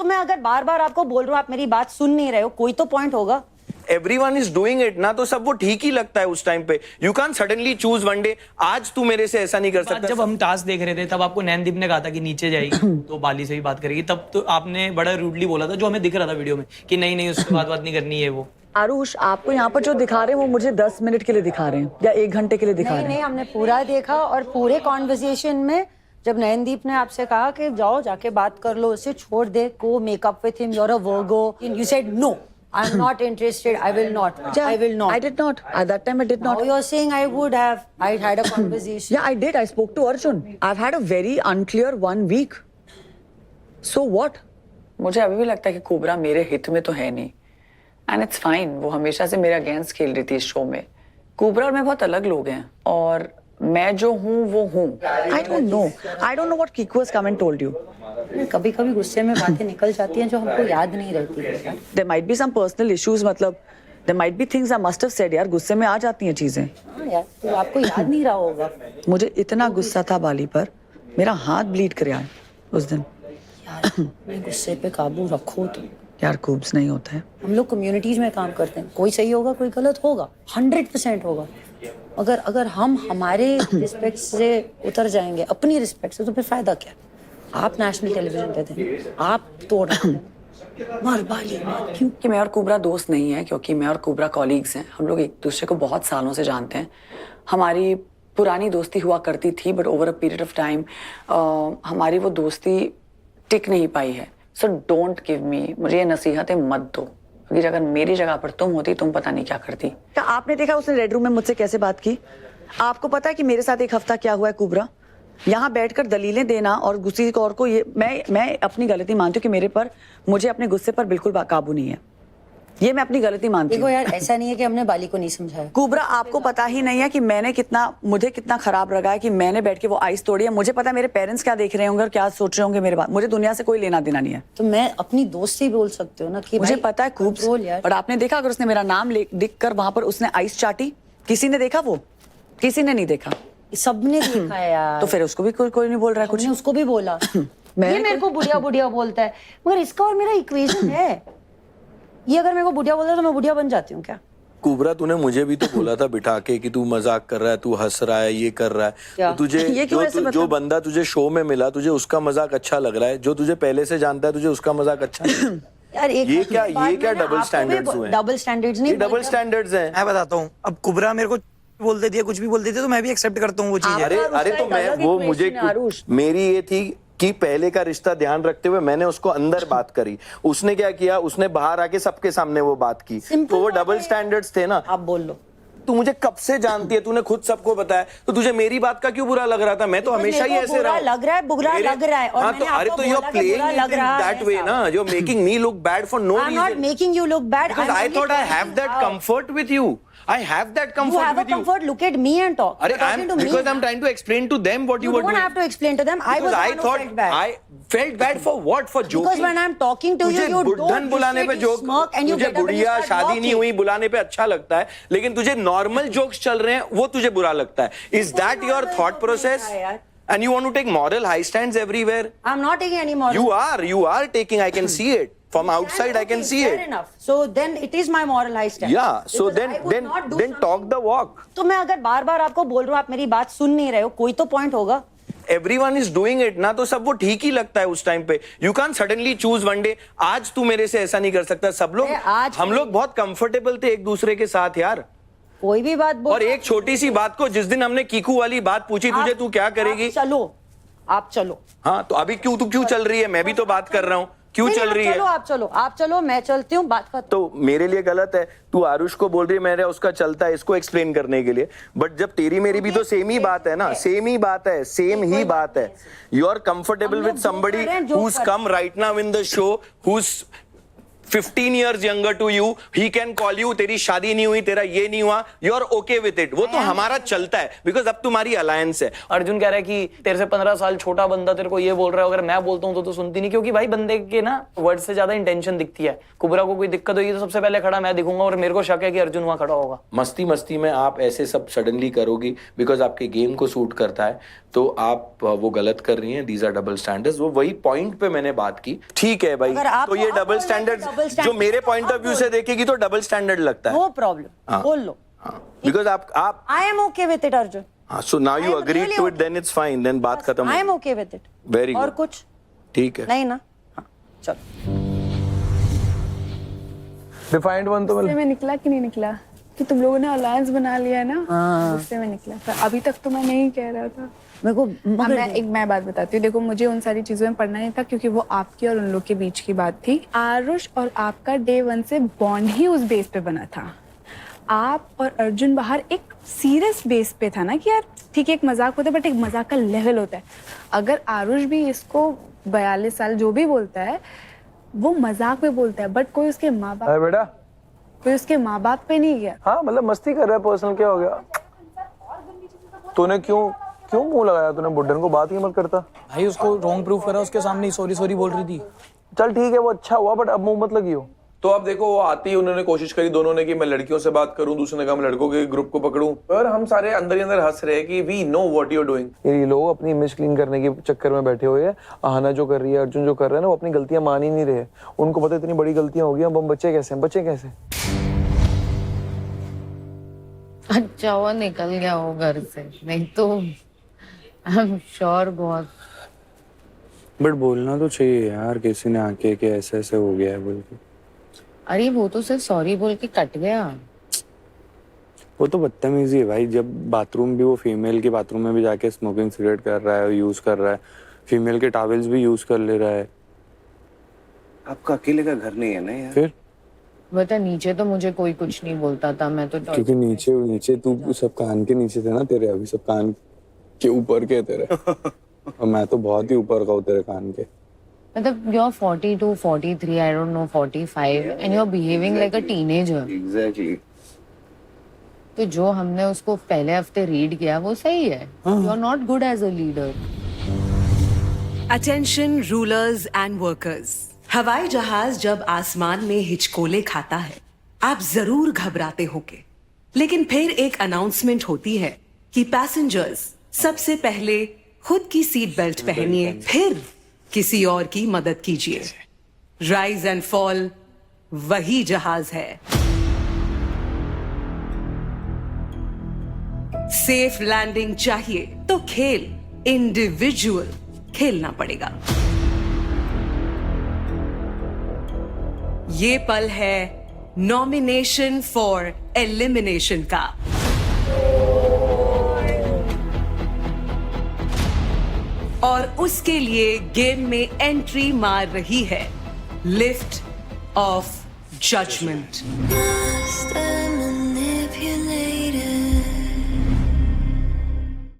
तो मैं अगर बार बार आपको बोल रहा हूँ, आप मेरी बात सुन नहीं रहे हो, कोई तो पॉइंट होगा। एवरीवन इज डूइंग इट ना, तो सब वो ठीक ही लगता है उस टाइम पे। You can suddenly choose one day, आज तू मेरे से ऐसा नहीं कर सकता। जब हम टास्क देख रहे थे तब आपको नैनदीप ने कहा था कि नीचे जाएगी तो बाली से भी बात करेगी, तब तो आपने बड़ा रूडली बोला था, जो हमें दिख रहा था वीडियो में, कि नहीं नहीं उससे बात नहीं करनी है वो। आरुष, आपको यहाँ पर जो दिखा रहे हैं वो मुझे 10 मिनट के लिए दिखा रहे हैं या 1 घंटे के लिए दिखा रहे हैं? नहीं, हमने पूरा देखा, और पूरे कॉन्वर्सेशन में जब नयनदीप ने आपसे कहा कि जाओ जाके बात कर लो, उसे छोड़ दे, go make up with him, you are a Virgo, you said no, I am not interested, I will not, I will not. I did not. At that time I did not. Now you are saying I would have, I had a conversation. Yeah, I did. I spoke to Arjun. I've had a very unclear 1 week. So what? मुझे अभी भी लगता है कि cobra मेरे हित में तो है नहीं, एंड इट्स फाइन। वो हमेशा से मेरे अगेंस्ट खेल रही थी इस शो में। कोबरा और मैं बहुत अलग लोग हैं, और मैं जो हूँ वो हूँ। I don't know. I don't know what Kiku has come and told you. कभी कभी गुस्से में बातें निकल जाती हैं जो हमको याद नहीं रहती है। There might be some personal issues, मतलब there might be things I must have said. यार गुस्से में आ जाती हैं चीजें। हाँ यार, तो आपको याद नहीं रहा होगा। मुझे इतना गुस्सा था बाली पर, मेरा हाथ ब्लीड कर आया उस दिन। यार अपने गुस्से पे काबू रखो तो। यार खूब्स नहीं होता है। हम लोग कम्युनिटीज में काम करते हैं, कोई सही होगा कोई गलत होगा, 100% होगा। अगर हम हमारे रिस्पेक्ट से उतर जाएंगे, अपनी रिस्पेक्ट से, तो फिर फायदा क्या? आप नेशनल टेलीविजन पे थे, आप तोड़ रहे हैं। मार बाली मार, क्यों? कि मैं और कोबरा दोस्त नहीं है, क्योंकि मैं और कोबरा कॉलीग्स हैं। हम लोग एक दूसरे को बहुत सालों से जानते हैं। हमारी पुरानी दोस्ती हुआ करती थी, but over a period of time हमारी वो दोस्ती टिक नहीं पाई है। सो डोंट गिव मी, मुझे ये नसीहतें मत दो, क्योंकि अगर मेरी जगह पर तुम होती, तुम पता नहीं क्या करती। क्या आपने देखा उसने रेड रूम में मुझसे कैसे बात की? आपको पता है कि मेरे साथ 1 हफ्ता क्या हुआ है कोबरा? यहाँ बैठकर दलीलें देना और किसी और को ये, मैं अपनी गलती मानती हूँ कि मेरे पर, मुझे अपने गुस्से पर बिल्कुल काबू नहीं है। ये मैं अपनी गलती मानती हूँ। देखो यार, ऐसा नहीं है कि हमने बाली को नहीं समझाया। कुबरा, आपको पता ही नहीं है कि मुझे कितना खराब लगा है कि मैंने बैठ के वो आइस तोड़ी है। मुझे पता है मेरे पेरेंट्स क्या देख रहे होंगे और क्या सोच रहे होंगे मेरे बात। मुझे दुनिया से कोई लेना देना नहीं है। तो मैं अपनी दोस्त से बोल सकते हो ना कि मुझे पता है खूब, और आपने देखा अगर उसने मेरा नाम दिख कर वहां पर उसने आइस चाटी, किसी ने देखा? वो किसी ने नहीं देखा। सबने देखा है यार। तो फिर उसको भी कोई नहीं बोल रहा है कुछ। उसको भी बोला। ये मेरे को बुढ़िया बुढ़िया बोलता है, मगर इसका और मेरा इक्वेशन है। ये अगर मेरे को बुढ़िया बोलता है तो मैं बुढ़िया बन जाती हूँ क्या? कुबरा, तूने मुझे भी तो बोला था बिठा के कि तू मजाक कर रहा है, तू हंस रहा है, ये कर रहा है। तो तुझे जो बंदा तुझे शो में मिला, तुझे उसका मजाक अच्छा लग रहा है। जो तुझे पहले से जानता है, तुझे उसका मजाक अच्छा नहीं। यार ये क्या डबल स्टैंडर्ड्स हुए? डबल स्टैंडर्ड्स नहीं, डबल स्टैंडर्ड्स हैं। मैं बताता हूँ, अब कुबरा मेरे को बोल देती है, कुछ भी बोल देती है, तो मैं भी एक्सेप्ट करता हूँ वो चीज। अरे तो मैं वो, मुझे मेरी ये थी कि पहले का रिश्ता ध्यान रखते हुए मैंने उसको अंदर बात करी। उसने क्या किया, उसने बाहर आके सबके सामने वो बात की। तो वो डबल स्टैंडर्ड्स थे ना। आप बोल लो। तू मुझे कब से जानती है, तूने खुद सबको बताया, तो तुझे मेरी बात का क्यों बुरा लग रहा था? मैं तो हमेशा ही ऐसे रहा हूं। लग रहा है, बुरा लग रहा है। और हाँ, तो अरे तो you are playing it that way ना, you are making me look bad for no reason. I am not making you look bad, because I thought I have that comfort with you. I have that comfort you have with a comfort. Look at me and talk. Because I'm trying to explain to them what you were doing. You don't have to explain to them. I thought bad. I felt bad for what? For joking. Because when I'm talking to you, you don't बुलाने पे joke, तुझे बुढ़िया शादी नहीं हुई बुलाने पे अच्छा लगता है, लेकिन तुझे नॉर्मल जोक्स चल रहे हैं वो तुझे बुरा लगता है। Is that your thought process? And you want to take moral high stands everywhere? I'm not taking any moral. You are taking. I can see it. From outside, I can see it. Fair enough. So then it is my moral high stand. Yeah. So then talk the walk. तो मैं अगर बार बार आपको बोल रहा हूँ, आप मेरी बात सुन नहीं रहे हो, कोई तो पॉइंट होगा। Everyone is doing it ना, तो सब वो ठीक ही लगता है उस टाइम पे। You can't suddenly choose one day, आज तू मेरे से ऐसा नहीं कर सकता। सब लोग, हम लोग बहुत कंफर्टेबल थे एक दूसरे के साथ यार। कोई भी बात बोल। और एक छोटी सी बात को, जिस दिन हमने कीकू वाली बात पूछी तुझे, तू क्या करेगी? आप चलो। हाँ, तो अभी तू क्यों चल रही है? मैं भी तो बात कर रहा हूँ। क्यों चल रही है? आप चलो, मैं चलती हूँ, बात खत्म। तो मेरे लिए गलत है, तू आरुष को बोल रही है मेरा उसका चलता है, इसको एक्सप्लेन करने के लिए। बट जब तेरी मेरी भी तो सेम ही बात है ना, सेम ही बात है। You are comfortable with somebody who's come right now in the show, who's 15 years younger to you, he can call you, तेरी शादी नहीं हुई, तेरा ये नहीं हुआ, you're okay with it. वो तो हमारा चलता है, because अब तुम्हारी अलायंस है. अर्जुन कह रहा है कि तेरे से 15 साल छोटा बंदा तेरे को ये बोल रहा है, अगर मैं बोलता हूँ तो सुनती नहीं, क्योंकि भाई बंदे के ना वर्ड से ज्यादा इंटेंशन दिखती है. कुबरा को कोई दिक्कत होगी तो सबसे पहले खड़ा मैं दिखूंगा, और मेरे को शक है कि अर्जुन वहां खड़ा होगा. मस्ती मस्ती में आप ऐसे सब सडनली करोगी बिकॉज आपके गेम को सूट करता है, तो आप वो गलत कर रही हैं. These are double standards. वो वही पॉइंट पे मैंने बात की. ठीक है भाई, तो ये डबल स्टैंडर्ड जो मेरे पॉइंट ऑफ व्यू से देखेगी तो डबल स्टैंडर्ड लगता है. नो प्रॉब्लम, बोल लो. बिकॉज आप I am okay with it Arjun. So now you agree to it, then it's fine, then बात खत्म. I am okay with it. Very good. और कुछ ठीक है नहीं ना. हाँ, चलो. डिफाइंड वन तो उससे में निकला कि नहीं निकला कि तुम लोगों ने अलायंस बना लिया है ना, उससे में निकला था. अभी तक तो मैं नहीं कह रहा था. मेरे को मैं बात बताती हूँ. देखो मुझे उन सारी चीजों में पढ़ना नहीं था, क्योंकि वो आपकी और उन लोग के बीच की बात थी. आरुष और आपका डे 1 से बॉन्ड ही उस बेस पे बना था. आप और अर्जुन बाहर एक सीरियस बेस पे था ना, कि यार ठीक है एक मजाक होता है, बट एक मजाक का लेवल होता है. अगर आरुष भी इसको 42 साल जो भी बोलता है वो मजाक में बोलता है, बट कोई उसके माँ बाप बेटा कोई उसके माँ बाप पे नहीं गया. हाँ मतलब मस्ती कर रहा है, पर्सनल क्या हो गया. तूने क्यों मुंह लगाया, तूने बुड्ढन को बात ही मत करता. भाई उसको रॉन्ग प्रूफ करा, उसके सामने सॉरी सॉरी बोल रही थी. चल ठीक है वो अच्छा हुआ, बट अब मुंह मत लगियो. तो अब देखो वो आती, उन्होंने कोशिश करी दोनों ने कि मैं लड़कियों से बात करूं, दूसरे ने कहा मैं लड़कों के ग्रुप को पकड़ूं, और हम सारे अंदर ही अंदर हंस रहे हैं कि we know what you are doing. ये लोग अपनी इमेज क्लीन करने के चक्कर में बैठे हुए हैं. आहना जो कर रही है, अर्जुन जो कर रहा है ना, वो अपनी गलतियां मान ही नहीं रहे. उनको पता इतनी बड़ी गलतियां हो गई, अब हम बच्चे कैसे. अच्छा वो निकल गया वो घर से, नहीं तो आई एम श्योर बहुत. बट बोलना तो चाहिए यार किसी ने आके कि ऐसे ऐसे हो गया है बोल के. अरे वो तो सिर्फ सॉरी बोल के कट गया. वो तो बदतमीजी है भाई. जब बाथरूम भी वो फीमेल के बाथरूम में भी जाके स्मोकिंग सिगरेट कर रहा है, यूज कर रहा है, फीमेल के टॉवेल्स भी यूज कर ले रहा है. आपका अकेले का घर नहीं है ना यार. फिर बता, नीचे तो मुझे कोई कुछ नहीं बोलता था. मैं तो क्योंकि नीचे तू सब कान के नीचे थे ना तेरे, अभी सब कान के ऊपर के तेरे. और मैं तो बहुत ही ऊपर का हूँ तेरे कान के. मतलब you're 42, 43, I don't know, 45 and you're behaving like a teenager. Exactly. तो जो हमने उसको पहले हफ्ते रीड किया वो सही है. You're not good as a leader. Attention rulers and workers. हवाई जहाज जब आसमान में हिचकोले खाता है, आप जरूर घबराते होंगे. लेकिन फिर एक अनाउंसमेंट होती है कि पैसेंजर्स सबसे पहले खुद की सीट बेल्ट पहनिए, फिर किसी और की मदद कीजिए. राइज एंड फॉल वही जहाज है. सेफ लैंडिंग चाहिए तो खेल इंडिविजुअल खेलना पड़ेगा. ये पल है नॉमिनेशन फॉर एलिमिनेशन का. और उसके लिए गेम में एंट्री मार रही है लिफ्ट ऑफ जजमेंट.